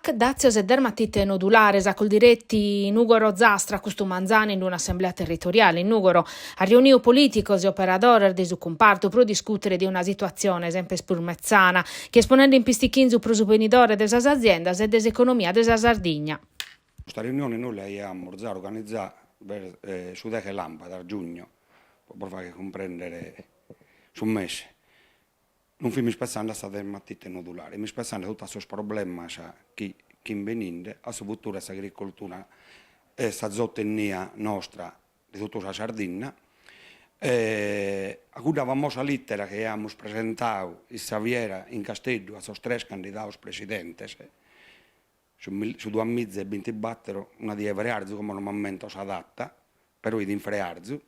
TOC, dazios e dermatite nodulares, a col diretti Nugoro Zastra, Custumanzani in un'assemblea territoriale in Nugoro, a riuniu politicos e operatori di su comparto pro discutere di una situazione, esempio spurmezzana, che esponendo in pistichinzu pro subvenidore desas aziendas e deseconomia desa Sardigna. Questa riunione noi la abbiamo organizzata su Deche Lampada a giugno, per far comprendere sul mese. Non mi pensando a stare matite nodulare, mi pensando a tutti questi problemi che vengono a soprattutto questa agricoltura e questa zootecnia nostra di tutta la Sardegna. A cui davamo la lettera che abbiamo presentato in Saviera, in Castello, a questi tre candidati presidenti, su 2024 una di Evrearzu come normalmente si adatta, però di Infrearzu,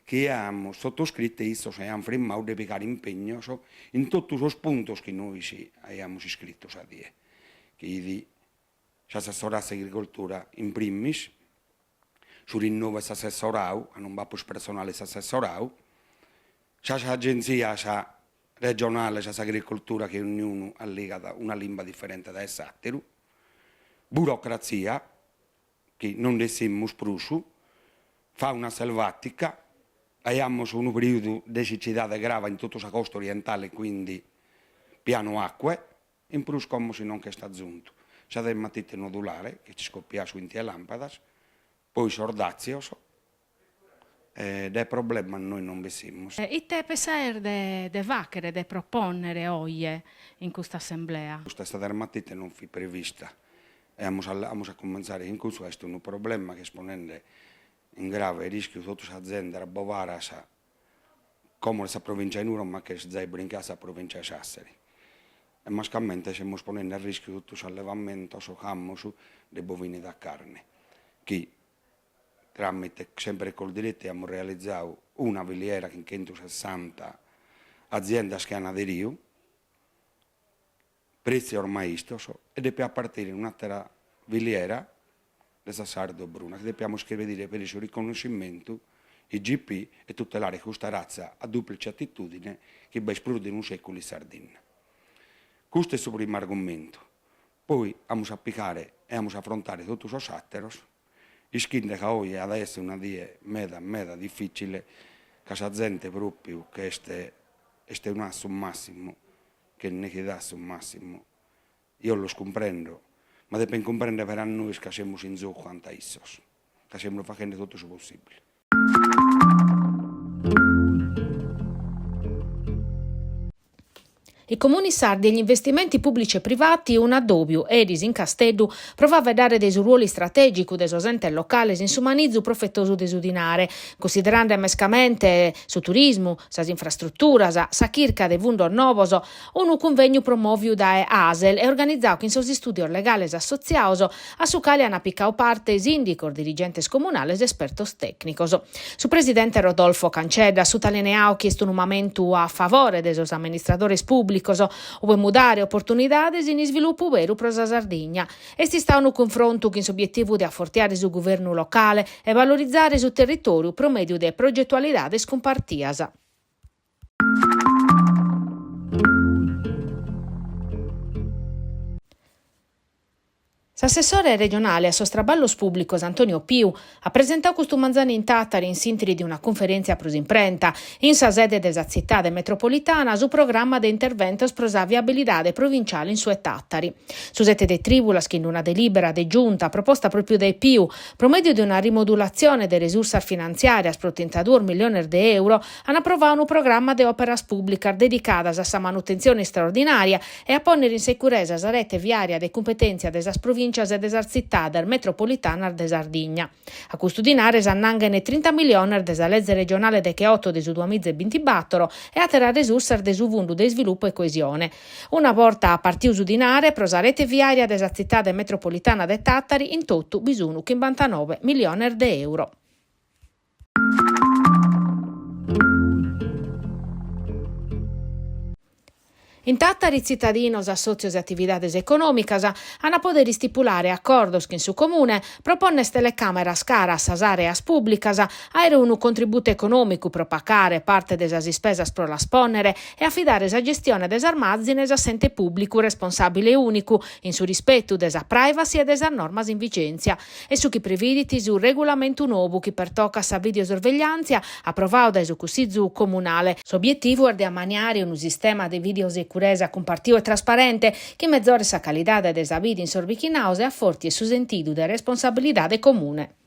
che abbiamo sottoscritto e se abbiamo firmato di piccare impegno in tutti i punti che noi abbiamo iscritto a dire. Che di l'assessorato agricoltura in primis, su rinnovo assessorato, non va più personale assessorato, l'agenzia regionale agricoltura che ognuno ha legato una lingua differente da Sattero, burocrazia, che non dessiamo sprusu, fauna selvatica, abbiamo un periodo di siccità grave in tutta la costa orientale, quindi piano acque, in plus come se non che sta giunto. C'è del matite nodulare, che ci scoppia su intie lampadas, poi sordazios, dei problemi noi non vessiamo. E te pensare de vacchere, de proponere oggi in questa assemblea? Questa dermatite non fu prevista. Abbiamo a cominciare in questo è un problema che esponente in grave rischio tutte le aziende a Bovara, come la provincia di Nuro, ma che si zebra in casa la provincia di Sassari. E mascalmente stiamo esponendo a rischio tutto l'allevamento, dei bovini da carne, che tramite sempre col diritto abbiamo realizzato una filiera che in 160 aziende che hanno aderito, prezzi ormai istos, e dobbiamo partire in un'altra filiera della Sardo Bruna, che dobbiamo scrivere per il suo riconoscimento, IGP e tutelare questa razza a duplice attitudine che va a esplodere in un secolo in Sardegna. Questo è il suo primo argomento. Poi abbiamo a applicare e abbiamo a affrontare tutti i satteros, iscrivere che oggi adesso è una die meda difficile, che la gente proprio che è un asso massimo, che ne dà sul massimo, io lo comprendo, ma deve comprendere per noi che siamo in gioco quanto a issos, che stiamo facendo tutto il possibile. I comuni sardi e gli investimenti pubblici e privati, un addobbio, Edis in Castello, provava a dare dei ruoli strategici des ente locale in sumanizzo profettoso desudinare, considerando mescamente su turismo, sas infrastrutturas, sa chirca de vundor novoso, un convegno promoviu da ASEL e organizzato in sosi studios legales associaoso, a su cali hanno piccao parte sindicor, dirigentes comunales, espertos tecnicos. Su presidente Rodolfo Canceda, su talineao chiesto un momento a favore desos amministradores pubblici, o mudare opportunidades in sviluppo vero pro la Sardegna. E si sta un confronto che in obiettivo di affortiare sul governo locale e valorizzare sul territorio promedio de progettualidades compartias. L'assessore regionale a Sostraballos Públicos Antonio Piu ha presentato questo manzano in Tattari in sintesi di una conferenza a prosimprenta in sa sede della città metropolitana su programma di intervento pro la viabilità provinciale in sue Tattari. Su sette de tribulas che in una delibera de giunta proposta proprio dai Piu, promedio di una rimodulazione delle risorse finanziarie pro 32 milioni di euro, hanno approvato un programma di operas pubblicas dedicadas a sa manutenzione straordinaria e a ponere in sicurezza la rete viaria de competenze della provincia e desarzittà del metropolitana de Sardigna. A custodinare s'annangano 30 milioni della legge regionale de Kyoto de su 2024 e a terra risorse de su Fondo de Sviluppo e Coesione. Una volta a partire usudinare pro la rete viaria desarzittà de metropolitana de Tattari in tutto bisogno 59 milioni di euro. In Tattari, cittadinos, socios e attividades económicas hanno poter stipulare accordos che in su comune propone le cameras caras as areas públicas aere un contributo econômico pro pacare parte desas spesas pro la sponnere e affidare sa gestione des armazzines a s'ente pubblico responsabile unico in su rispetto desa privacy e desa normas in vigenza e su chi previditi su regolamento nuovo che pertocca sa videosorveglianza approvato da su Consiglio comunale. S'obiettivo è di ammaniare un sistema di videosecurezza compartido e trasparente che mezzore sa qualità desa video in sorbichinaus e a forti e su sentido de responsabilità comune.